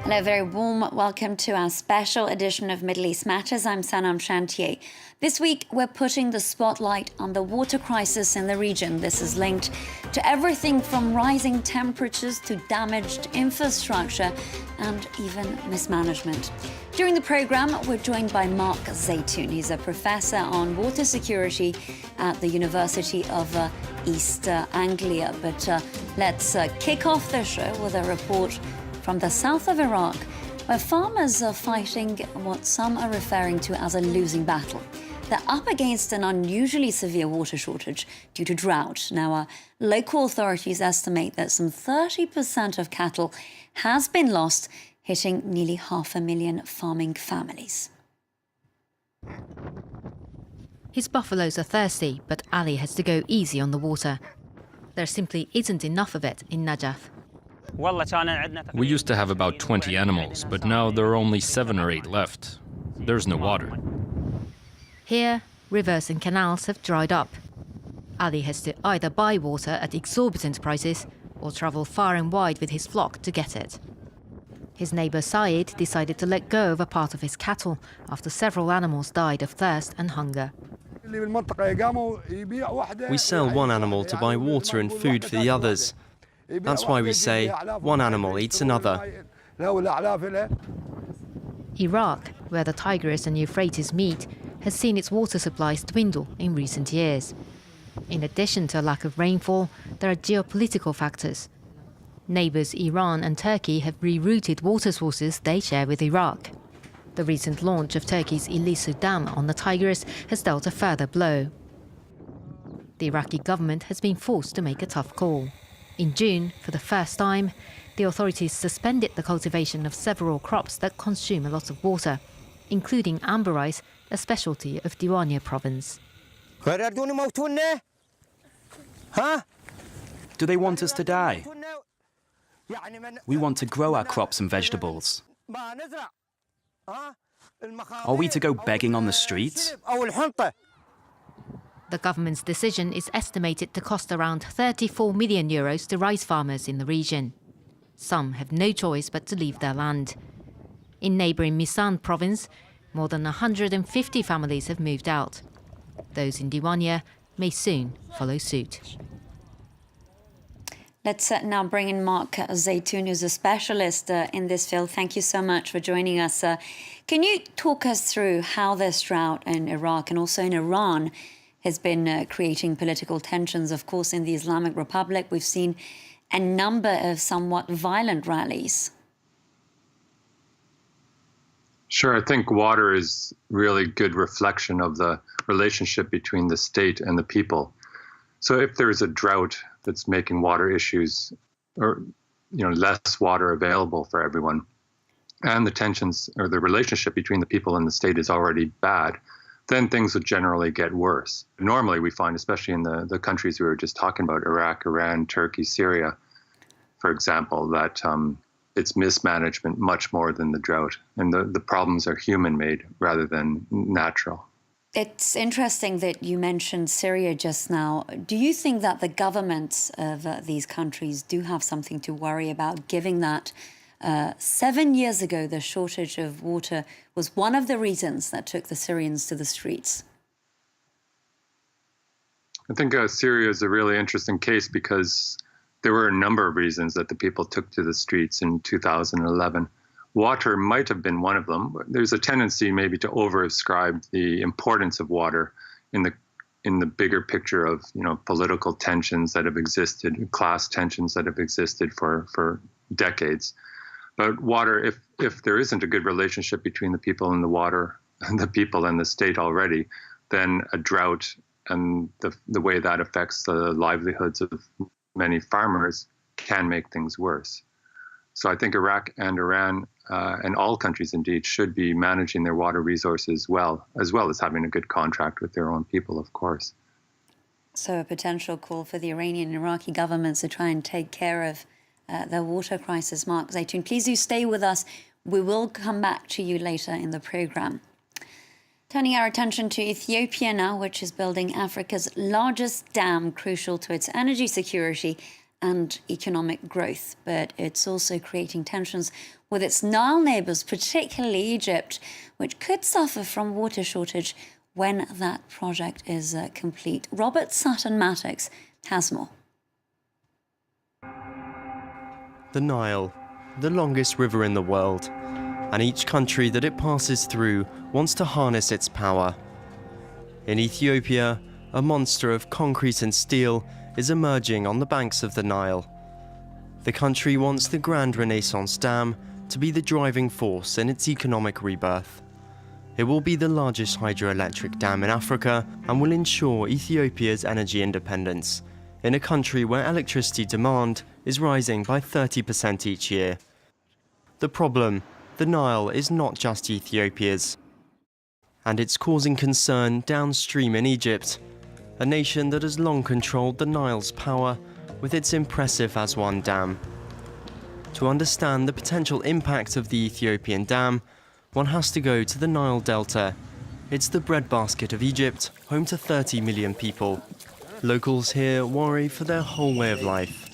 Hello, very warm welcome to our special edition of Middle East Matters. I'm Sanam Shantier. This week, we're putting the spotlight on the water crisis in the region. This is linked to everything from rising temperatures to damaged infrastructure and even mismanagement. During the programme, we're joined by Mark Zeitoun. He's a professor on water security at the University of East Anglia. But let's kick off the show with a report from the south of Iraq, where farmers are fighting what some are referring to as a losing battle. They're up against an unusually severe water shortage due to drought. Now, local authorities estimate that some 30% of cattle has been lost, hitting nearly 500,000 farming families. His buffaloes are thirsty, but Ali has to go easy on the water. There simply isn't enough of it in Najaf. We used to have about 20 animals, but now there are only 7 or 8 left. There's no water. Here, rivers and canals have dried up. Ali has to either buy water at exorbitant prices or travel far and wide with his flock to get it. His neighbour Saeed decided to let go of a part of his cattle after several animals died of thirst and hunger. We sell one animal to buy water and food for the others. That's why we say, one animal eats another. Iraq, where the Tigris and Euphrates meet, has seen its water supplies dwindle in recent years. In addition to a lack of rainfall, there are geopolitical factors. Neighbours Iran and Turkey have rerouted water sources they share with Iraq. The recent launch of Turkey's Ilisu Dam on the Tigris has dealt a further blow. The Iraqi government has been forced to make a tough call. In June, for the first time, the authorities suspended the cultivation of several crops that consume a lot of water, including amber rice, a specialty of Diwania province. Do they want us to die? We want to grow our crops and vegetables. Are we to go begging on the streets? The government's decision is estimated to cost around €34 million to rice farmers in the region. Some have no choice but to leave their land. In neighbouring Misan province, more than 150 families have moved out. Those in Diwania may soon follow suit. Let's now bring in Mark Zeitoun, who's a specialist in this field. Thank you so much for joining us. Can you talk us through how this drought in Iraq and also in Iran has been creating political tensions? Of course, in the Islamic Republic, we've seen a number of somewhat violent rallies. Sure, I think water is really good reflection of the relationship between the state and the people. So if there's a drought that's making water issues or less water available for everyone, and the tensions or the relationship between the people and the state is already bad, then things would generally get worse. Normally we find, especially in the countries we were just talking about, Iraq, Iran, Turkey, Syria, for example, that it's mismanagement much more than the drought. And the problems are human-made rather than natural. It's interesting that you mentioned Syria just now. Do you think that the governments of these countries do have something to worry about, given that 7 years ago, the shortage of water was one of the reasons that took the Syrians to the streets? I think Syria is a really interesting case because there were a number of reasons that the people took to the streets in 2011. Water might have been one of them. There's a tendency maybe to overascribe the importance of water in the bigger picture of political tensions that have existed, class tensions that have existed for decades. But water, if there isn't a good relationship between the people and the water, the people and the state already, then a drought and the way that affects the livelihoods of many farmers can make things worse. So I think Iraq and Iran and all countries indeed should be managing their water resources well, as well as having a good contract with their own people, of course. So a potential call for the Iranian and Iraqi governments to try and take care of the water crisis. Mark Zeitoun, please do stay with us. We will come back to you later in the programme. Turning our attention to Ethiopia now, which is building Africa's largest dam, crucial to its energy security and economic growth, but it's also creating tensions with its Nile neighbours, particularly Egypt, which could suffer from water shortage when that project is complete. Robert Sutton-Maddox has more. The Nile, the longest river in the world, and each country that it passes through wants to harness its power. In Ethiopia, a monster of concrete and steel is emerging on the banks of the Nile. The country wants the Grand Renaissance Dam to be the driving force in its economic rebirth. It will be the largest hydroelectric dam in Africa and will ensure Ethiopia's energy independence in a country where electricity demand is rising by 30% each year. The problem, the Nile is not just Ethiopia's, and it's causing concern downstream in Egypt, a nation that has long controlled the Nile's power with its impressive Aswan Dam. To understand the potential impact of the Ethiopian dam, one has to go to the Nile Delta. It's the breadbasket of Egypt, home to 30 million people. Locals here worry for their whole way of life.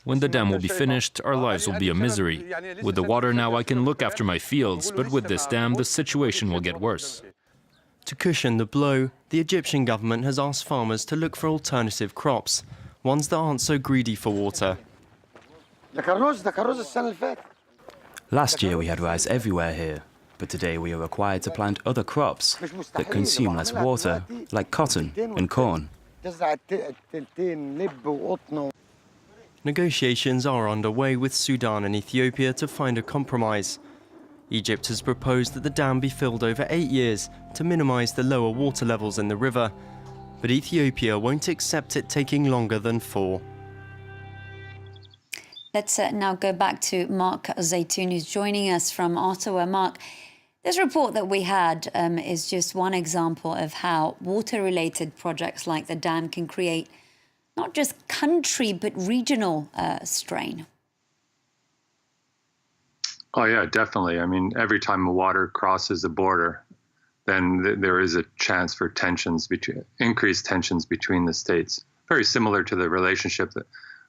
When the dam will be finished, our lives will be a misery. With the water now, I can look after my fields, but with this dam, the situation will get worse. To cushion the blow, the Egyptian government has asked farmers to look for alternative crops, ones that aren't so greedy for water. Last year we had rice everywhere here, but today we are required to plant other crops that consume less water, like cotton and corn. Negotiations are underway with Sudan and Ethiopia to find a compromise. Egypt has proposed that the dam be filled over 8 years to minimise the lower water levels in the river, but Ethiopia won't accept it taking longer than 4. Let's now go back to Mark Zeitoun, who's joining us from Ottawa. Mark, this report that we had is just one example of how water-related projects like the dam can create not just country, but regional strain. Oh, yeah, definitely. I mean, every time water crosses a border, then there is a chance for increased tensions between the states. Very similar to the relationship,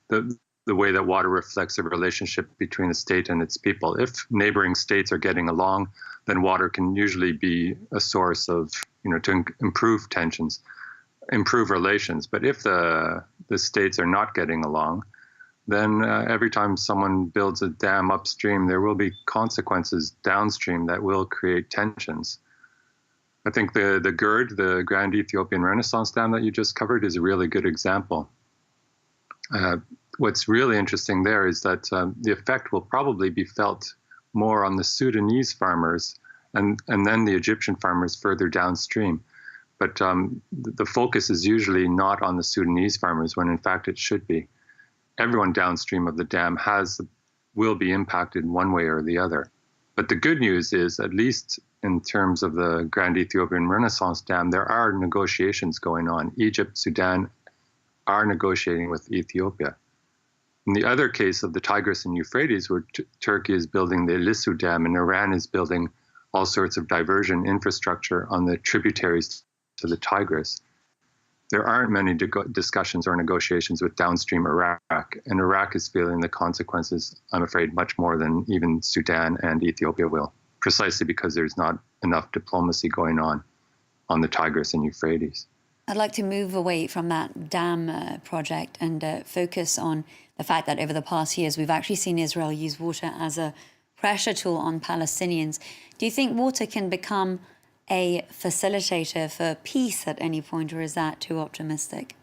the way that water reflects the relationship between a state and its people. If neighboring states are getting along, then water can usually be a source of, to improve tensions, improve relations. But if the states are not getting along, then every time someone builds a dam upstream, there will be consequences downstream that will create tensions. I think the GERD, the Grand Ethiopian Renaissance Dam that you just covered, is a really good example. What's really interesting there is that the effect will probably be felt more on the Sudanese farmers and then the Egyptian farmers further downstream. But the focus is usually not on the Sudanese farmers, when in fact it should be. Everyone downstream of the dam will be impacted one way or the other. But the good news is, at least in terms of the Grand Ethiopian Renaissance Dam, there are negotiations going on. Egypt, Sudan are negotiating with Ethiopia. In the other case of the Tigris and Euphrates, where Turkey is building the Ilissu Dam and Iran is building all sorts of diversion infrastructure on the tributaries to the Tigris, there aren't many discussions or negotiations with downstream Iraq. And Iraq is feeling the consequences, I'm afraid, much more than even Sudan and Ethiopia will, precisely because there's not enough diplomacy going on the Tigris and Euphrates. I'd like to move away from that dam project and focus on the fact that over the past years, we've actually seen Israel use water as a pressure tool on Palestinians. Do you think water can become a facilitator for peace at any point, or is that too optimistic?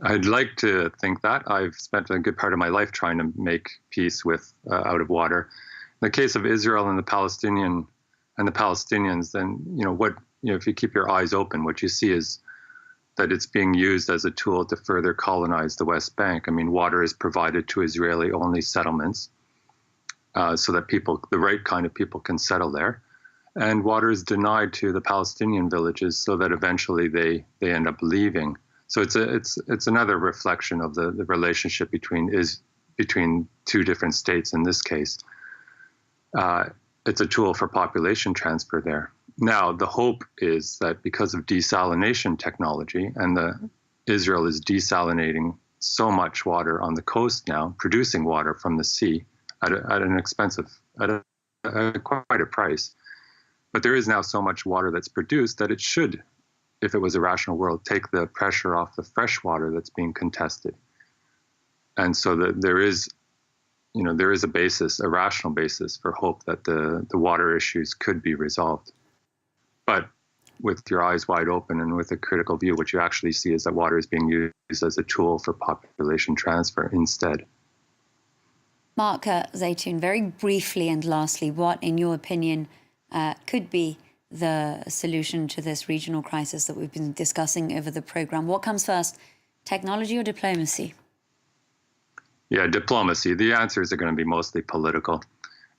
I'd like to think that. I've spent a good part of my life trying to make peace with out of water. In the case of Israel and the Palestinians, then if you keep your eyes open, what you see is that it's being used as a tool to further colonize the West Bank. I mean, water is provided to Israeli-only settlements so that the right kind of people can settle there. And water is denied to the Palestinian villages so that eventually they end up leaving. So it's another reflection of the relationship between two different states in this case. It's a tool for population transfer there. Now, the hope is that because of desalination technology and the Israel is desalinating so much water on the coast now, producing water from the sea at quite a price. But there is now so much water that's produced that it should, if it was a rational world, take the pressure off the fresh water that's being contested. And so there is a basis, a rational basis for hope that the water issues could be resolved. But with your eyes wide open and with a critical view, what you actually see is that water is being used as a tool for population transfer instead. Mark Zeitoun, very briefly and lastly, what, in your opinion, could be the solution to this regional crisis that we've been discussing over the program? What comes first, technology or diplomacy? Yeah, diplomacy. The answers are going to be mostly political.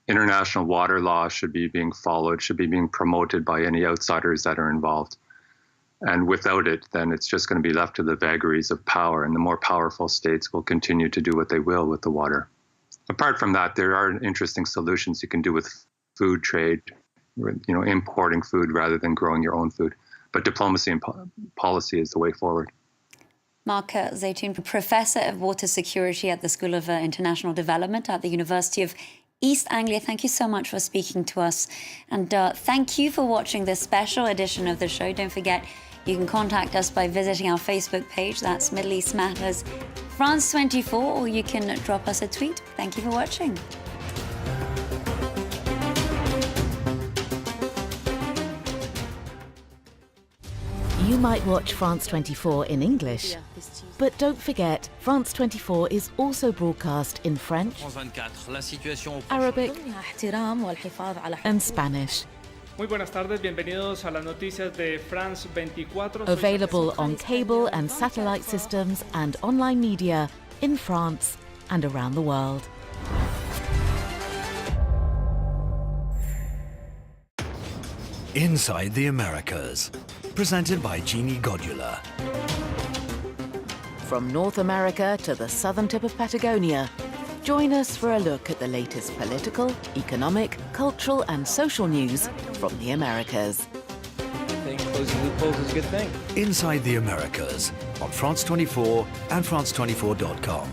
International water law should be being followed, should be being promoted by any outsiders that are involved. And without it, then it's just going to be left to the vagaries of power, and the more powerful states will continue to do what they will with the water. Apart from that, there are interesting solutions you can do with food trade, importing food rather than growing your own food. But diplomacy and policy is the way forward. Mark Zeitoun, Professor of Water Security at the School of International Development at the University of East Anglia, thank you so much for speaking to us. And thank you for watching this special edition of the show. Don't forget, you can contact us by visiting our Facebook page. That's Middle East Matters France 24, or you can drop us a tweet. Thank you for watching. You might watch France 24 in English, but don't forget, France 24 is also broadcast in French, Arabic, and Spanish. Muy buenas tardes, bienvenidos a las noticias de France 24. Available on cable and satellite systems and online media in France and around the world. Inside the Americas, presented by Jeannie Godula. From North America to the southern tip of Patagonia, join us for a look at the latest political, economic, cultural and social news from the Americas. I think closing loopholes is a good thing. Inside the Americas on France 24 and France24.com.